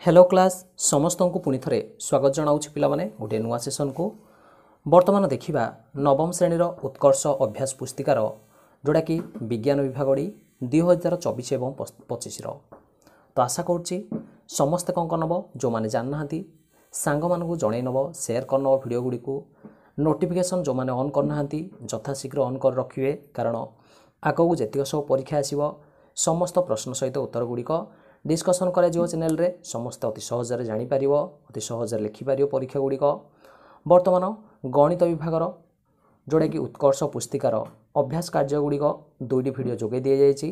Hello class समस्त को पुणी थे स्वागत जनाऊँ पिलाने गोटे नुआ सेसन को वर्तमान देखा नवम श्रेणीर उत्कर्ष अभ्यास पुस्तिकार जोड़ा कि विज्ञान विभाग 2024 एवं 25 तो आशा करुच्ची समस्ते कौन करनब जो मैंने जानना सांग मानू जन नब सेयार करनब भिड गुड़ी को नोटिफिकेशन जो मैंने ऑन करना यथाशीघ्र ऑन कर रखिए कारण आगक जितक सब परीक्षा आसव समस्त प्रश्न सहित उत्तर गुड़िक डिस्कसन कर चैनल रे समस्त अति सहजरे जापर अति सहजरे लिखिपर परीक्षा गुड़िक बर्तमान गणित विभागर जोड़ा कि उत्कर्ष पुस्तिकार अभ्यास कार्य गुड़िक दुईटी भिड जोगे दि जाइए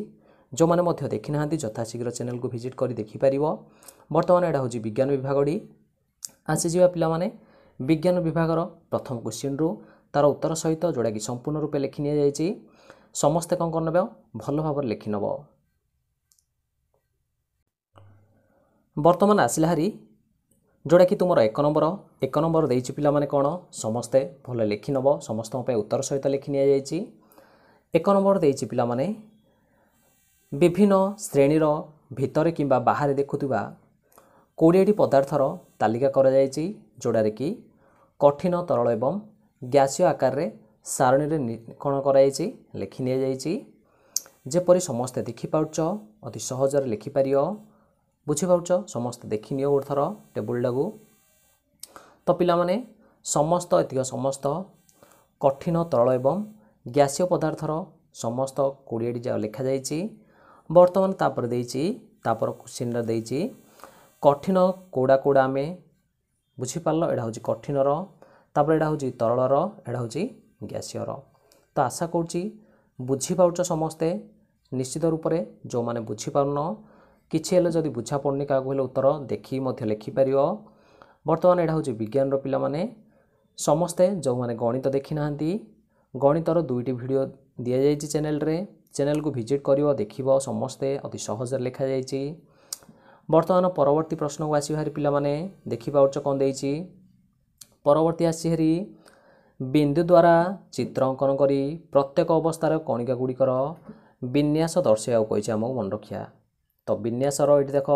जो मैंने देखी ना यथाशीघ्र चैनल को विजिट कर देखिपर बर्तमान यहाँ हूँ विज्ञान विभाग आसीजा पाने विज्ञान विभागर प्रथम क्वेश्चन रु तार उत्तर सहित जोड़ा कि संपूर्ण रूपे लिखि नि समस्ते कौन करने भल भाव लिखिनब बर्तमान आसला हारी जोड़ा कि तुम एक नंबर देछि पिला माने कौन समस्ते भल लिखिनब समस्त उत्तर सहित लिखि नि एक नंबर देछि पिला माने विभिन्न श्रेणीर भितर किंबा बाहर देखुवा 20टी पदार्थर तालिका करा जायछि जोड़ारे कि कठिन तरल एवं गैसीय आकार रे सारणी रे कौन कराई लिखि नि जायछि जेपरि समस्ते देखि पाउछ अति सहजरे लिखि पारियो बुझीपार समस्त देखी नियो गोटे थर टेबुल टाकू तो पिला माने समस्त एतिक समस्त कठिन तरल एवं गैसीय पदार्थर समस्त 20टी जगह लिखा जाइए बर्तमान तापर क्वेश्चन देइछि कठिन कोड़ा कोड़ा आम बुझीपार एटा हूँ कठिनर तापर एटा हूँ तरलर एटा हूँ गैसीयर तो आशा करुच्ची बुझीपार समस्ते निश्चित रूप से जो मैंने बुझीपारन किसी हेल्ले जदि बुझा पड़नी क्या उत्तर देखी लिखिपर बर्तमान यहाँ हूँ विज्ञान पिला माने समस्ते जो मैंने गणित देखी ना गणितर दुईटी भिडियो दि जाइए चैनल को विजिट कर देख समस्ते अति सहज लिखा जाइए बर्तमान परवर्ती प्रश्न को आसी हारी पिला माने देखि पाउछ कौन देइछि परवर्ती आसी हारी बिंदु द्वारा चित्र अंकन करी प्रत्येक अवस्थार कणिका गुड़िकर विन्यास दर्शाइबा कहिछि आमको मन रखिया तो विन्यासर ये देख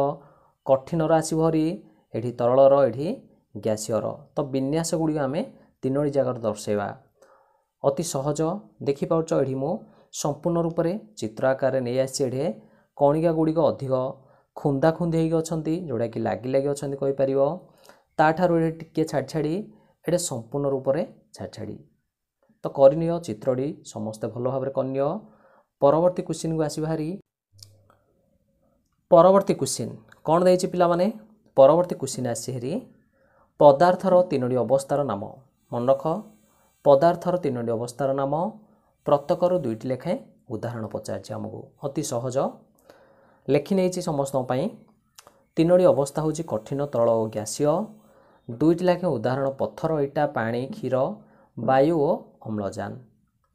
कठिनर आसवरी ये तरलर ये गैसीयर तो विन्यास गुड़ी आम 3टी जगह दर्शाइबा अति सहज देखिपार ये मु संपूर्ण रूप से चित्र आकार नहीं आसी कणिका गुड़िक अधिक खुंदा खुंदी होती जोड़ा कि लगी लगी अच्छा कहीपर ताठार टे छाड़ छाड़ी ये संपूर्ण रूप से छाड़ छाड़ी तो करनी चित्रटी समस्ते भल भाव करनी परवर्ती क्वेश्चन को आसी भारी परवर्ती क्वेश्चन कौन देइछि पिला माने परवर्ती क्वेश्चन आसी हेरी पदार्थर 3टी अवस्थार नाम मन रख पदार्थर 3टी अवस्थार नाम प्रत्येकर 2टी लेखाएं उदाहरण पचार आमको अति सहज लिखि नहीं समस्त 3टी अवस्था हूँ कठिन तरल और गैसीय 2टी लेखाएं उदाहरण पत्थर इटा पानी क्षीर वायु और अम्लजान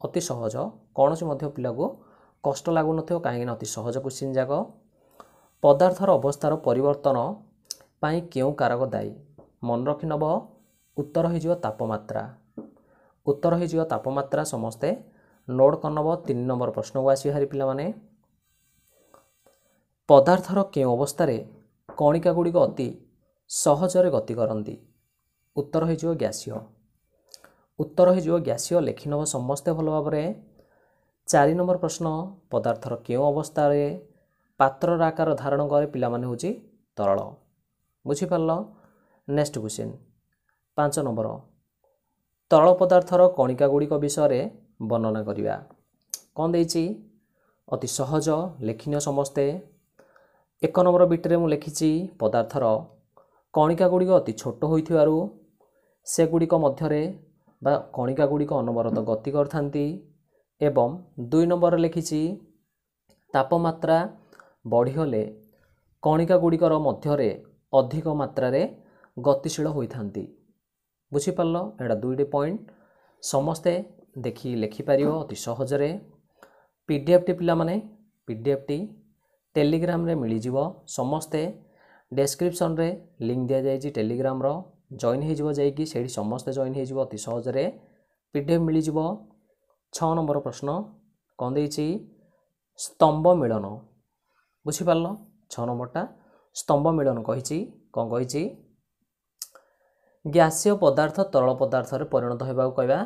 अति सहज कौन से पिला को कष्ट लगुन कहीं अति सहज क्वेश्चन जाक पदार्थर अवस्थार परिवर्तन पाई क्यों कारक दायी मन रखि नब उत्तर हो तापमात्रा उत्तर हो तापमात्रा समस्ते नोट करनब 3 नंबर प्रश्न को आसी हारी पिला माने पदार्थर क्यों अवस्था कणिका गुड़िक अति सहजरे गति करती उत्तर हो गैसीय उत्तर हो गैसीय लिखि नब समस्ते भल भाव 4 नंबर प्रश्न पदार्थर क्यों अवस्था पात्र आकार धारण करे पिला माने होची तरल बुझीपार नेक्स्ट क्वेश्चन 5 नंबर तरल पदार्थर कणिका गुड़िक विषय वर्णना करिया कौन देइछि अति सहज लिखिनिय समस्ते 1 नंबर बिटरे मु लिखिछि पदार्थर कणिका गुड़िक अति छोट होइथिबारु से गुड़िक मध्यरे बा कणिका गुड़िक अनवरत गति करथांती एवं 2 नंबर लिखिछि तापमात्रा बढ़ीगले कणिका गुड़िकर मध्यरे अधिक मात्रा गतिशील होइथांती बुझीपार एटा 2टी पॉइंट समस्ते देखि लिखिपर अति सहजरे पीडीएफ टी पिला माने पीडीएफ टी टेलीग्राम रे मिली जिवो समस्ते डिस्क्रिप्शन रे लिंक दिया जाइए टेलीग्राम रो जॉइन हो जाइए से समस्ते जॉइन हो अति सहजरे पीडीएफ मिली जिवो 6 नंबर प्रश्न कौन देइछि स्तंभ मिलन बुझीपार 6 नंबरटा स्तंभ मिलन कही कौन कही ग्यासीय पदार्थ तरल पदार्थ रे परिणत होगा कहवा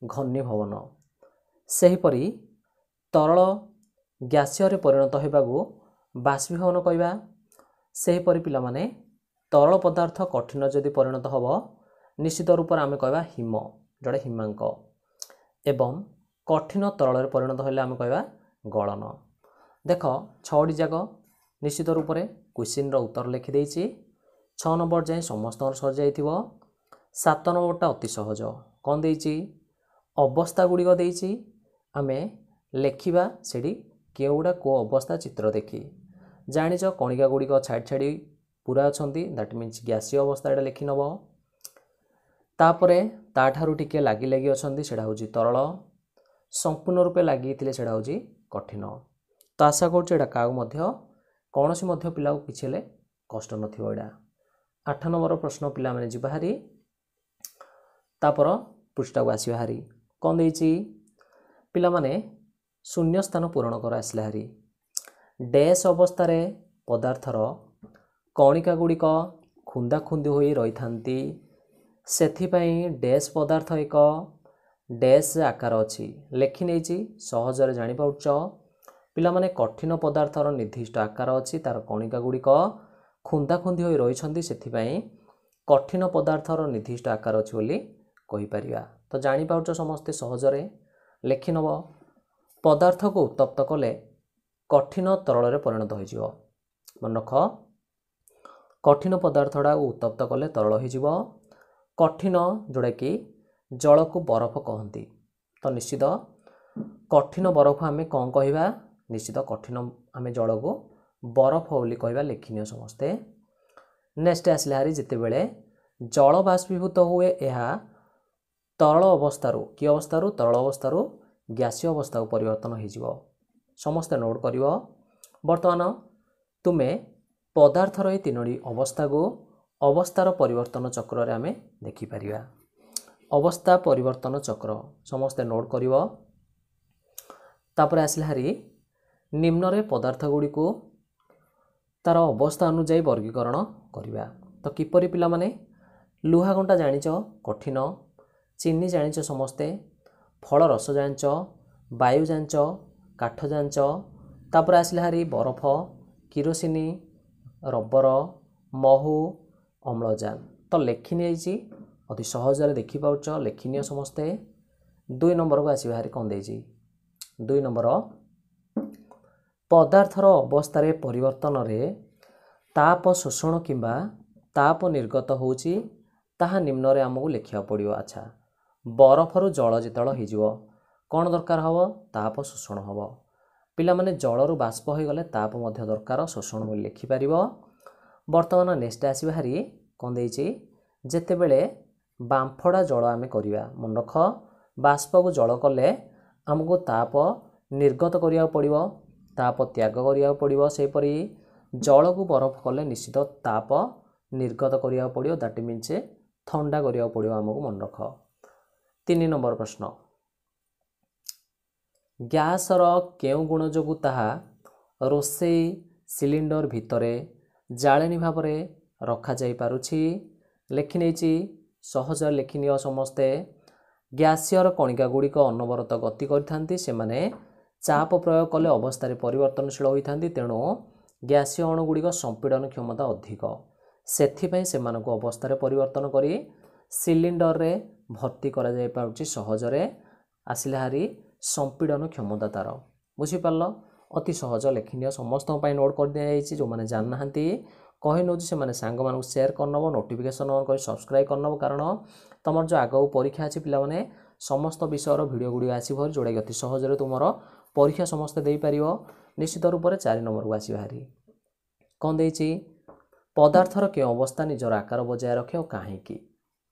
घनीभवन सेहीपरि तरल ग्यासीय रे परिणत होगा बाष्पीभवन कहवा सेहीपरि पिला माने तरल पदार्थ कठिन जदि परिणत होब निश्चित रूप से आम कहवा हिम जोड़े हिमांक एवं कठिन तरल रे परिणत होले आम कहवा गलन। देख 6टी जाक निश्चित रूप से क्वेश्चन रो उत्तर लिखि देछि 6 नंबर जाए समस्त सर जाइथिबो 7 नंबरटा अति सहज कौन देछि अवस्था गुड़िक देछि आमे लेखिबा सेठी केउडा को अवस्था चित्र देखि जानिच कणिका गुड़िक छाड़ी छाड़ी पूरा अछंती दैट मीन्स गैसीय अवस्था एटा लिखि नबो तापरे ताठारु टिके लागी लागी अछंती सेटा होछि तरल संपूर्ण रूपे लागी थिले सेटा होछि कठिन। तो आशा करूँ एटा काउ मध्य कौनसी मध्य पिला किछि हेले कष्ट नथिबो। एटा 8 नंबर प्रश्न पिला माने जिबा हारी तापर पृष्ठा को आसीबा हारी कौन देछि पिला माने शून्य स्थान पूरण कर आसला हारी डैश अवस्था रे पदार्थर कणिका गुड़िक खुंदा खुंदी होई रही थांती सेथिपाई डैश पदार्थ एक डैश आकार अच्छी लेखि नहीं सहजरे जानी पाउछ पिला माने कठिन पदार्थर निर्दिष्ट आकार अच्छी तार कणिका गुड़िक खुंदा खुंदी होई रही छंती सेथिपाई कठिन पदार्थर निर्दिष्ट आकार अच्छी बोली कहि परिया। तो जानी पाउछ समस्ते सहजरे लेखि नब पदार्थ को उत्तप्त कले कठिन तरल रे परिणत हो जिवो मन रख कठिन पदार्थटा उत्तप्त कले तरल हो जिवो कठिन जोड़ा कि जल को बरफ कहती तो निश्चित कठिन बरफ आम कौन कहवा निश्चित कठिन आम जल को बरफ बोली कहवा लेखनीय समस्ते। नेक्स्ट आसले हारी जिते बेले जल बाष्पीभूत हुए यह तरल अवस्थारू कि अवस्थारू तरल अवस्थारू गैसीय अवस्था को परिवर्तन हो समस्ते नोट कर बर्तमान तुमे पदार्थर ये 3टी अवस्था को अवस्थार परिवर्तन चक्र रे आमे देखि परिया। अवस्था परिवर्तन चक्र समस्ते नोट कर तापर आसले हारी निम्न रे पदार्थ गुड़ी को तार अवस्था अनुଯାयी वर्गीकरण करिबा। तो किपरि पिला माने लुहा घंटा जानिच कठिन चीनी जानिच समस्ते फल रस जानिच वायु जानिच काठ जानिच तापर आसले हारी बरफ किरोसिनी रबर महू अम्लजान तो लेखि नहीं अति सहजरे देखि पाउछ लेखनीय समस्ते। 2 नंबर को आसी बाहरी कौन देछि 2 नंबर पदार्थर अवस्था रे परिवर्तन रे ताप शोषण किंबा ताप निर्गत होउछि ताहा निम्न रे हमकु लिखिया पड़ियो। अच्छा बरफरु जल जितल हिजिवो कौन दरकार हबो ताप शोषण हबो पिला माने जलरु बाष्प हो गले ताप मध्य दरकार शोषण बोली लिखि परिबो। वर्तमान नेक्स्ट आसी बाहरी कौन देछि जेते बेले बांफड़ा जल आमे करिया मन रख बाष्प को जल कले हमको ताप निर्गत करिया पड़िबो ताप त्याग करिया पड़िबो से परी जल को बरफ कले निश्चित ताप निर्गत करिया पड़िबो दैट मीन्स ठंडा करिया पड़िबो हमको मन रख। 3 नंबर प्रश्न गैस रो केउ गुण जोगु ताहा रोसेई सिलिंडर भितरे जाळेनी भाव में रखा जाई पारुछि लेखि नहीं सहज लेखनीय समस्ते गैसीय कणिका गुड़िक अनवरत गति करथांती से माने चाप प्रयोग कले अवस्था परिवर्तनशील होइथांती तेणु गैसीय अणु गुड़िक संपीड़न क्षमता अधिक सेथिपई सेमानक अवस्था परिवर्तन करी सिलिंडर रे भर्ती करा जाई पारुछि सहजरे आसिले हारी संपीड़न क्षमता तार बुझी पारल अति सहज लेखनीय समस्त नोट कर दिया जाइए जो मैंने जान ना कही नौ से मैंने सांग मानक शेयर करनब नोटिफिकेशन ऑन कर सब्सक्राइब करनब कारण तुम जो आगू परीक्षा अच्छी पिला माने समस्त विषय भिडियो गुड़ी आसो जोड़ा कि अति सहजरे तुम परीक्षा समस्त दे पार निश्चित रूप से 4 नंबर को आस बाहरी कौन देछि पदार्थर के अवस्था निजर आकार बजाय रखे और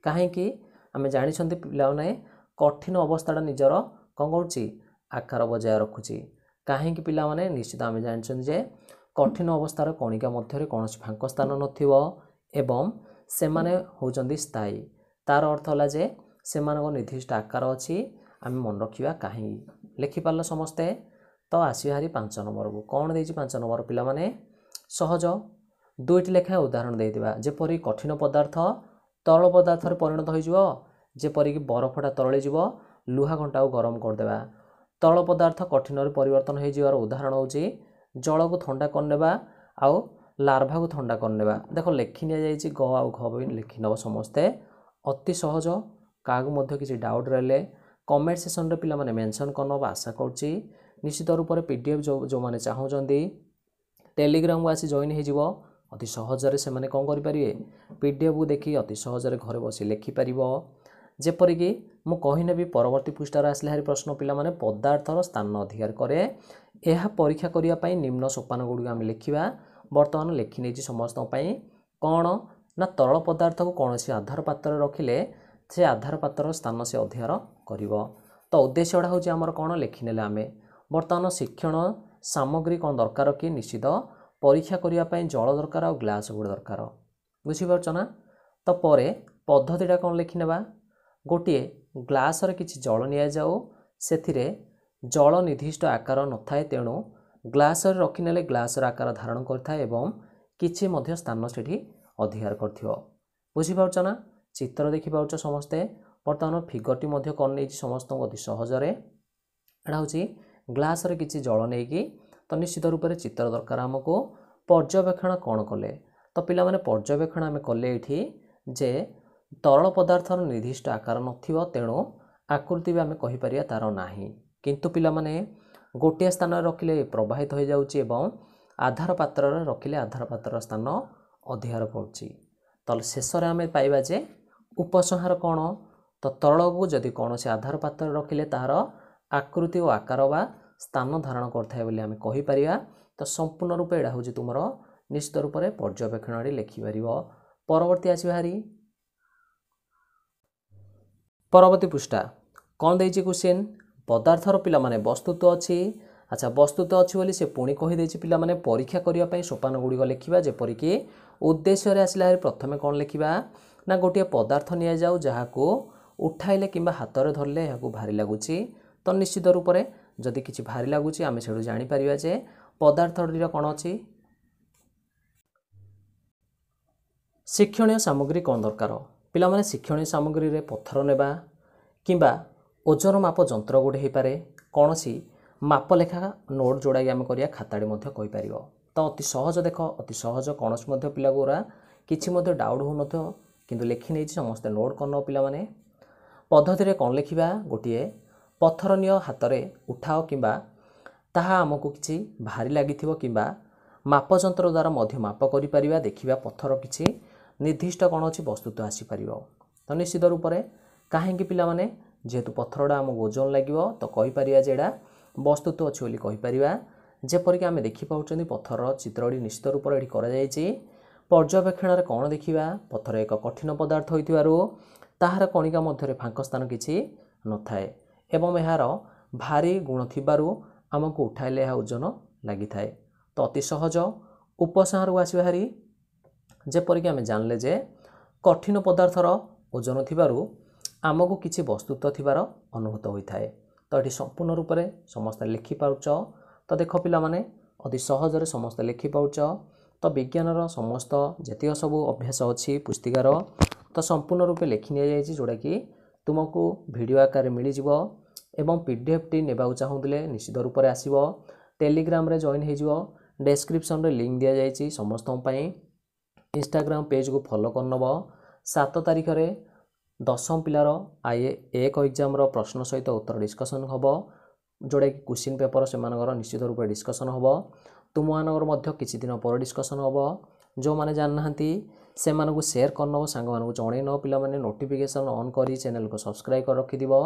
कहीं आम जानी पिला माने कठिन अवस्था निजर कौन करुच्ची आकार बजाय रखुची कहीं पिला माने निश्चित आम जानते कठिन अवस्थार कणिका मध्य कौन फांक स्थान नथिबो एवं सेमाने होउचंदी स्थायी तार अर्थ होला जे सेमानक निर्दिष्ट आकार अच्छी आम मन रखा कहीं लिखिपार समस्ते। तो आसी हारी 5 नंबर को कौन देछि 5 नंबर पिला माने सहज दुईटी लेखा उदाहरण देइदिबा जेपरि कठिन पदार्थ तरल पदार्थ रे परिणत होइजिवो जेपरि कि बरफटा तरଳି ଯିବ लुहा घंटा गरम करदेबा तरल पदार्थ कठिन रे परिवर्तन हो जिवार उदाहरण होउची जल को ठंडा करनेबा आउ लार्भा को ठंडा करनेबा देखो लेखि निया जाइछि ग आउ घ बि लेखि नबो समस्ते अति सहज कागु मध्य किछि डाउट रहले कमेंट सेक्शन रे पिला माने मेंशन करनबा आशा करछि निश्चित रूप रे पीडीएफ जो माने चाहौ जंदी टेलीग्राम को आसी जॉइन हे जिवो अति सहज रे से माने कोन करि परिबे पीडीएफ को देखि अति सहज रे घरे बसी लेखि परिबो जेपरि कि मु कहिने भी परवर्ती पृष्ठार आसले हारी प्रश्न पिला माने पदार्थर स्थान अधिकार करे एहा परीक्षा करिया पई निम्न सोपान गुडी हम लिखिबा वर्तमान लेखि नेछि समस्त पई कोन ना तरल पदार्थ को कोनोसी आधार पात्र रखिले से आधार पात्र स्थान से अधिकार करिवो तो उद्देश्यडा होछि हमर कोन लेखि नेले आमे वर्तमान शिक्षण सामग्री कोन दरकार कि निश्चित परीक्षा करिया पई जल दरकार और ग्लास गुड दरकार बुझि परछ ना तो परे पद्धतिटा कोन लेखि नेबा गोटे ग्लास रे किछि जल निया जाऊ सेथिरे जल निर्दिष्ट आकार न थाए तेणु ग्लास रे रखि नेले ग्लास र आकार धारण करथाय एवं किछि मध्य स्थान सेठी अधिकार करथियो बुझि परछ ना चित्र देखि पाउछ समस्ते वर्तमान फिगरटी मध्य कोन नै समस्त अति सहज रे एडा होछि ग्लास रे किछि जल नेकी तो निश्चित रूप से चित्र दरकार हमको पर्यवेक्षण कौन कले तो पिला माने पर्यवेक्षण आम कले एठी जे तरल पदार्थर निर्दिष्ट आकार नथिबो तेणु आकृति भी आम कहि परिया तार नाही किंतु पिला माने गोटे स्थान रखिले प्रवाहित हो जाउची एवं आधार पात्र रखिले आधार पात्र स्थान अधिकार पड़ुची तो शेष रे आम पाइबा जे उपसंहार कौन तो तरल को जदि कौन से आधार पात्र रखिले तार आकृति और आकार बा स्थान धारण करथाय बोली आमे कहि परिया तो संपूर्ण रूप एडा होजी तुमरो निश्चित रूप रे पर्यवेक्षण रे लिखि परिबो परवर्ती आसी भारी परवर्ती पृष्ठा कोन देछि क्वेश्चन पदार्थर पिला माने वस्तुत्व अछि अच्छा वस्तुत्व अछि बोली से पुणी कहि देछि पिला माने परीक्षा करिया पई सोपान गुडी को लिखिबा जे परि कि उद्देश्य रे आसिला प्रथमे कोन लिखिबा ना गोटे पदार्थ निया जाऊ जहा को उठाइले किबा हाथ रे धरले याकू भारी लागुची तो निश्चित रूप रे जदि किछि भारी लागुची आमे सेडु जानि परिबा जे पदार्थटीर कोन अछि शिक्षणीय सामग्री कोन दरकार पिला माने शिक्षणीय सामग्री रे पत्थर नेबा किबा ओजन माप जंत्र गुडे हे पारे कोनसी माप लेखा नोट जोड़ाई आमे करिया खाताडी मध्ये कहि परिबो तो अति सहज देख अति सहज कोनस मध्ये पिला गोरा किछि मध्ये डाउट हो नथो किंतु लेखि नै समस्त नोट करनो पिला माने पद्धति रे कोन लिखिबा गोटिए पत्थर नियो हाथ रे उठाओ किबा ताहा हमकु किछि भारी लागिथिबो किबा माप जंत्र द्वारा मध्य माप करि परिबा देखिबा पत्थर किछि निर्दिष्ट कोन अछि वस्तुत्व आसी परिबो तो निश्चित रूप रे काहे कि पिला माने जेतु पत्थरडा हम ओजन लागिबो तो कहि परिया जेडा वस्तुत्व अछि बोली कहि परिबा जे परि कि हम देखि पाउचंदी पत्थर चित्रडी निश्चित रूप रे एठी करा जायछि पर्यवेक्षण रे कोन देखिबा पत्थर एक कठिन पदार्थ होइतिबारु ताहार कणिका मध्य रे फांक स्थान किछि न थाए एवं यार भारी गुण थिबारु आमको उठाइले यह ओजन लगी थाए तो अति सहज उपसंहार को आसी भारी जेपरि कि आम जानले जे कठिन पदार्थर ओजन थिबारु आमको किछि वस्तुत्व थिबार अनुभूत होइथाए तो एठी संपूर्ण रूप से समस्त लिखि पाउच तो देख पिला माने अति सहज रे समस्त लिखि पाउच तो विज्ञानर समस्त जतिय सब अभ्यास अछि पुस्तिकार तो संपूर्ण रूप लिखि निया जायछि जोडा कि तुमको वीडियो आकार मिली जिवो एवं पीडीएफ टी नेबा चाहूले निश्चित रूप से आसीबो टेलीग्राम रे जॉइन हे जिवो डिस्क्रिप्शन रे लिंक दिया जायछि समस्त पई इंस्टाग्राम पेज को फॉलो करनबो 7 तारिख रे 10म पिलार एक एग्जाम रो प्रश्न सहित उत्तर डिस्कशन हबो जोडा कि क्वेश्चन पेपर से मानकर निश्चित रूप से डिस्कशन हबो तुम मानकर मध्य किछि दिन पर डिस्कशन हबो जो माने जान नाहंती से मानको शेयर करनबो सांग मानको जणे न पिला माने नोटिफिकेशन ऑन करी चैनल को सब्सक्राइब कर रखि दिबो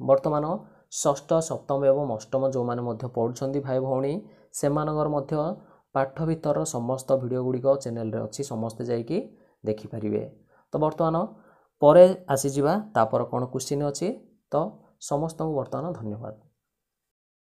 वर्तमान षष्ठ सप्तम एवं अष्टम जो माने मध्य पढुछंती भाई भौणी से मानकर मध्य पाठ भीतर समस्त वीडियो गुडी को चैनल रे अछि समस्त जाई कि देखि परिबे तो वर्तमान परे आसी जिबा तापर कोन क्वेश्चन अछि तो समस्त को वर्तमान धन्यवाद।